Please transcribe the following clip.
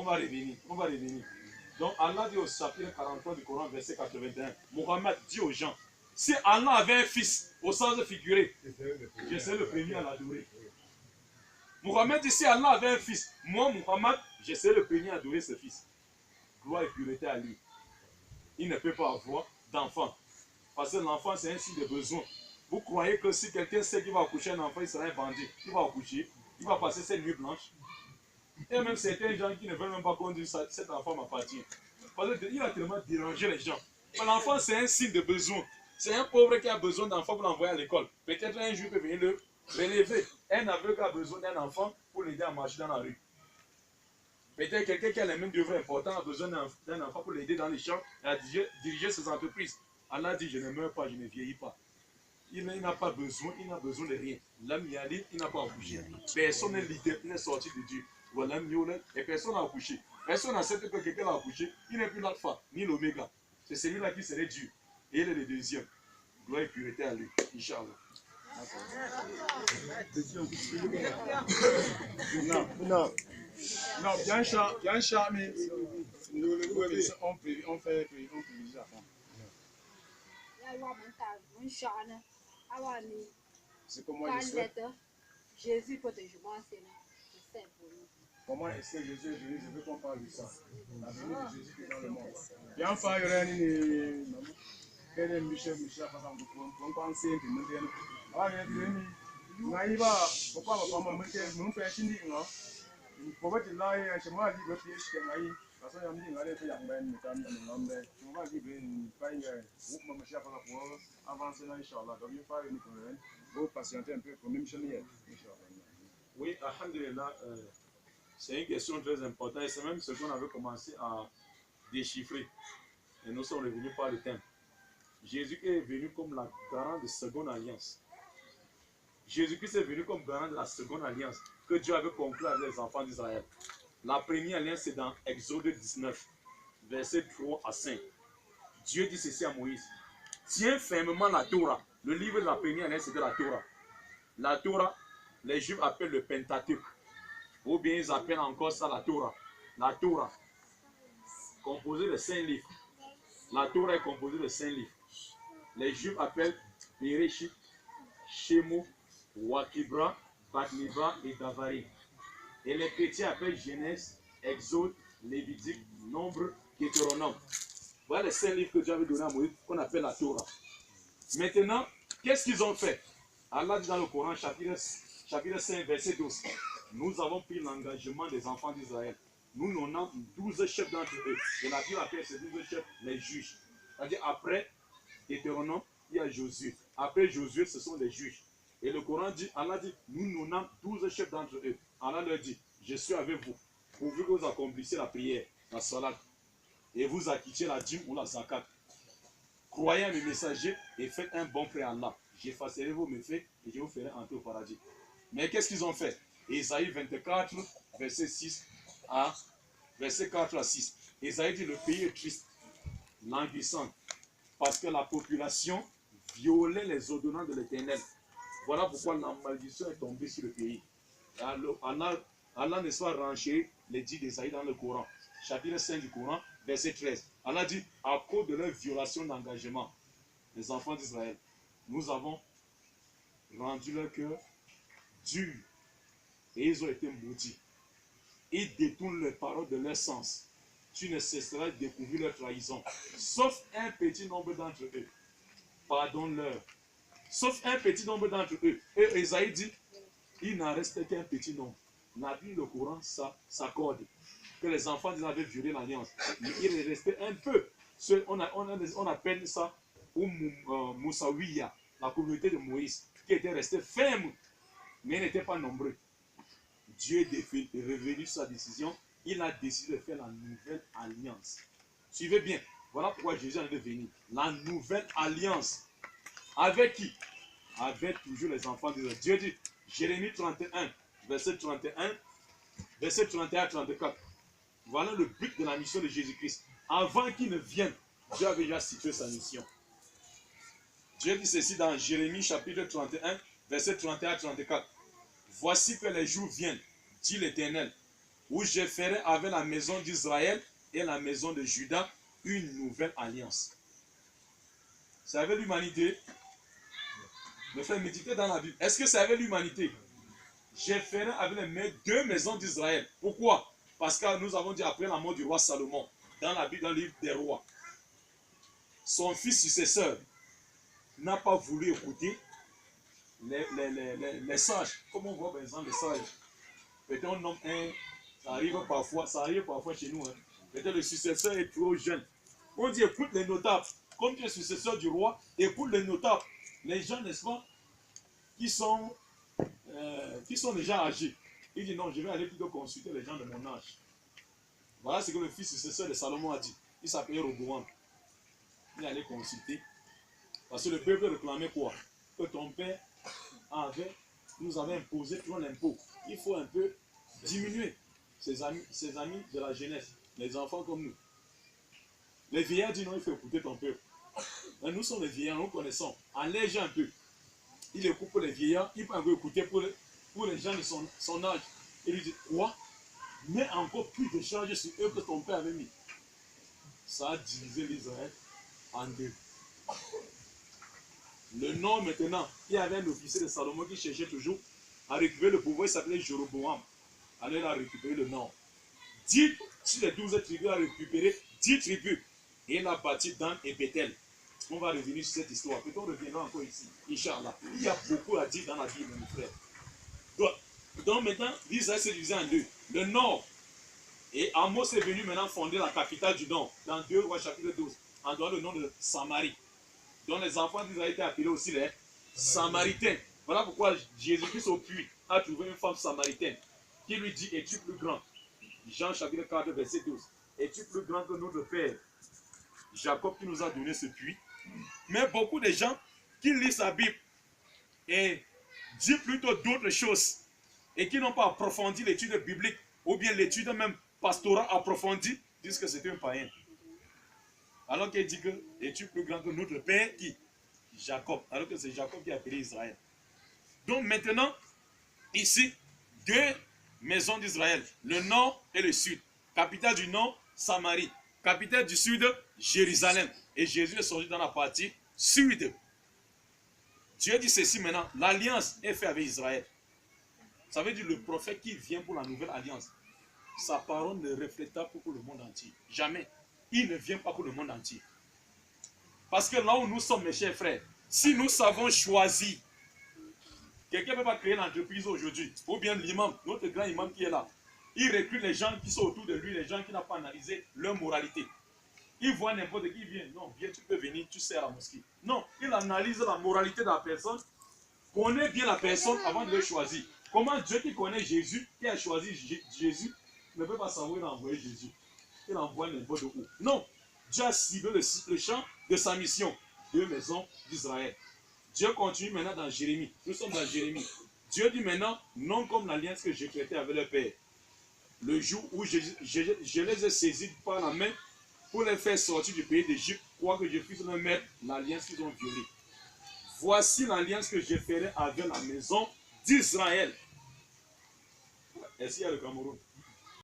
va revenir. On va revenir. Donc Allah dit au chapitre 43 du Coran, verset 81, Mohammed dit aux gens, si Allah avait un fils, au sens figuré, je serais le premier à l'adorer. Mohammed dit, si Allah avait un fils, moi, Mohammed, je serais le premier à adorer ce fils. Gloire et pureté à lui. Il ne peut pas avoir d'enfant. Parce que l'enfant, c'est un signe de besoin. Vous croyez que si quelqu'un sait qu'il va accoucher un enfant, il sera un bandit. Il va accoucher, il va passer cette nuit blanche. Et même certains gens qui ne veulent même pas qu'on dise cet enfant m'appartient. Parce qu'il a tellement dérangé les gens. L'enfant, c'est un signe de besoin. C'est un pauvre qui a besoin d'enfant pour l'envoyer à l'école. Peut-être un jour, il peut venir le relever. Un aveugle qui a besoin d'un enfant pour l'aider à marcher dans la rue. Peut-être quelqu'un qui a les mêmes devoirs importants a besoin d'un enfant pour l'aider dans les champs et à diriger ses entreprises. Allah dit, je ne meurs pas, je ne vieillis pas. Il n'a pas besoin, il n'a besoin de rien. L'âme y allait, il n'a pas accouché. Personne n'est sorti de Dieu. Voilà, et personne n'a accouché. Personne n'accepte que quelqu'un a accouché. Il n'est plus l'alpha, ni l'oméga. C'est celui-là qui serait Dieu. Et il est le deuxième. Gloire et pureté à lui. Inch'Allah. Non, bien cher, mais on fait avant. C'est comment Jésus protège moi, c'est pour nous. Comment est-ce que Jésus est venu? Je veux qu'on parle de ça. La venue de Jésus qui est dans le monde. Bien faire, il y aura une Michel, on pense que oui, alhamdulillah, c'est une question très importante et c'est même ce qu'on avait commencé à déchiffrer. Et nous sommes revenus par le thème. Jésus est venu comme la garant de seconde alliance. Jésus-Christ est venu comme garant de la seconde alliance que Dieu avait conclue avec les enfants d'Israël. La première alliance, c'est dans Exode 19, versets 3 à 5. Dieu dit ceci à Moïse. Tiens fermement la Torah. Le livre de la première alliance, c'était la Torah. La Torah, les Juifs appellent le Pentateuque. Ou bien ils appellent encore ça la Torah. La Torah, composée de 5 livres. La Torah est composée de 5 livres. Les Juifs appellent Bereshit, Shemo, Wakibra, Batniba et Davari. Et les chrétiens appellent Genèse, Exode, Lévitique, Nombre, Deutéronome. Voilà les 5 livres que Dieu avait donnés à Moïse, qu'on appelle la Torah. Maintenant, qu'est-ce qu'ils ont fait? Allah dit dans le Coran, chapitre 5, verset 12. Nous avons pris l'engagement des enfants d'Israël. Nous nommons 12 chefs d'entre eux. Et la Bible appelle ces 12 chefs les juges. C'est-à-dire après Deutéronome, il y a Josué. Après Josué, ce sont les juges. Et le Coran dit, Allah dit, nous nommons 12 chefs d'entre eux. Allah leur dit, je suis avec vous, pourvu que vous accomplissiez la prière, la salat, et vous acquittiez la dîme ou la zakat. Croyez à mes messagers et faites un bon prêt à Allah. J'effacerai vos méfaits et je vous ferai entrer au paradis. Mais qu'est-ce qu'ils ont fait? Ésaïe 24, verset 4 à 6. Ésaïe dit, le pays est triste, languissant, parce que la population violait les ordonnances de l'Éternel. Voilà pourquoi la malédiction est tombée sur le pays. Allah ne soit ranché les dits d'Ésaïe dans le Coran. Chapitre 5 du Coran, verset 13. Allah dit, à cause de leur violation d'engagement, les enfants d'Israël, nous avons rendu leur cœur dur et ils ont été maudits. Ils détournent les paroles de leur sens. Tu ne cesseras de découvrir leur trahison, sauf un petit nombre d'entre eux. Pardonne-leur. Sauf un petit nombre d'entre eux. Et Esaïe dit, il n'en reste qu'un petit nombre. La Bible, le Coran, ça s'accorde. Que les enfants avaient violé l'alliance. Mais il restait un peu. On appelle ça Moussaouia, la communauté de Moïse, qui était restée ferme, mais n'était pas nombreux. Dieu est revenu sur sa décision. Il a décidé de faire la nouvelle alliance. Suivez bien. Voilà pourquoi Jésus est venu. La nouvelle alliance. Avec qui? Avec toujours les enfants de Dieu. Dieu dit, Jérémie 31, verset 31 à 34. Voilà le but de la mission de Jésus-Christ. Avant qu'il ne vienne, Dieu avait déjà situé sa mission. Dieu dit ceci dans Jérémie chapitre 31, verset 31 à 34. Voici que les jours viennent, dit l'Éternel, où je ferai avec la maison d'Israël et la maison de Juda une nouvelle alliance. C'est avec l'humanité. Me faire méditer dans la Bible. Est-ce que c'est avec l'humanité? Je ferai avec les deux maisons d'Israël. Pourquoi? Parce que nous avons dit après la mort du roi Salomon, dans la Bible, dans le livre des rois, son fils successeur n'a pas voulu écouter les sages. Comment on voit par exemple les sages? Peut-être on nomme un, ça arrive parfois chez nous. Hein. Peut-être le successeur est trop jeune. On dit écoute les notables. Comme tu es successeur du roi, écoute les notables. Les gens, n'est-ce pas, qui sont déjà âgés. Il dit non, je vais aller plutôt consulter les gens de mon âge. Voilà ce que le fils successeur de Salomon a dit. Il s'appelait Roboam. Il allait consulter. Parce que le peuple réclamait quoi? Que ton père nous avait imposé tout l'impôt. Il faut un peu diminuer ses amis de la jeunesse, les enfants comme nous. Les vieillards disent non, il faut écouter ton peuple. Mais nous sommes les vieillards, nous connaissons. Allège un peu. Il écoute pour les vieillards, il peut un peu écouter pour les gens de son âge. Il lui dit quoi? Mets encore plus de charges sur eux que ton père avait mis. Ça a divisé l'Israël en deux. Le nom maintenant, il y avait un officier de Salomon qui cherchait toujours à récupérer le pouvoir, il s'appelait Jéroboam. Alors il a récupéré le nom. 10 sur les 12 tribus, il a récupéré 10 tribus. Et il a bâti Dan et Bethel. On va revenir sur cette histoire. Peut-être on reviendra encore ici. Inch'Allah. Il y a beaucoup à dire dans la Bible, mon frère. Donc maintenant, l'Israël s'est divisé en deux. Le nord. Et Amos est venu maintenant fonder la capitale du nord. Dans 2 Rois chapitre 12. En dehors le nom de Samarie. Donc les enfants d'Israël étaient appelés aussi les Samaritains. Voilà pourquoi Jésus-Christ au puits a trouvé une femme samaritaine qui lui dit, es-tu plus grand? Jean chapitre 4 verset 12. Es-tu plus grand que notre père Jacob qui nous a donné ce puits? Mais beaucoup de gens qui lisent la Bible et disent plutôt d'autres choses et qui n'ont pas approfondi l'étude biblique ou bien l'étude même pastorale approfondie, disent que c'est un païen. Alors qu'il dit que es-tu plus grand que notre père qui? Jacob. Alors que c'est Jacob qui a appelé Israël. Donc maintenant, ici, deux maisons d'Israël, le nord et le sud. Capitale du nord, Samarie. Capitale du sud, Jérusalem. Et Jésus est sorti dans la partie sud. Dieu dit ceci maintenant, l'alliance est faite avec Israël. Ça veut dire le prophète qui vient pour la nouvelle alliance. Sa parole ne reflète pas pour le monde entier. Jamais. Il ne vient pas pour le monde entier. Parce que là où nous sommes, mes chers frères, si nous savons choisir, quelqu'un ne peut pas créer une entreprise aujourd'hui, ou bien l'imam, notre grand imam qui est là, il recrute les gens qui sont autour de lui, les gens qui n'ont pas analysé leur moralité. Il voit n'importe qui vient, non, viens, tu peux venir, tu sers à la mosquée. Non, il analyse la moralité de la personne, connaît bien la personne avant de le choisir. Comment Dieu qui connaît Jésus, qui a choisi Jésus, ne peut pas savoir qu'il a envoyé Jésus. Il envoie n'importe où. Non, Dieu a ciblé le champ de sa mission. Deux maisons d'Israël. Dieu continue maintenant dans Jérémie. Nous sommes dans Jérémie. Dieu dit maintenant, non comme l'alliance que j'ai traitée avec le Père. Le jour où je les ai saisis par la main pour les faire sortir du pays d'Égypte, quoique je puisse leur mettre l'alliance qu'ils ont violée. Voici l'alliance que je ferai avec la maison d'Israël. Est-ce qu'il y a le Cameroun?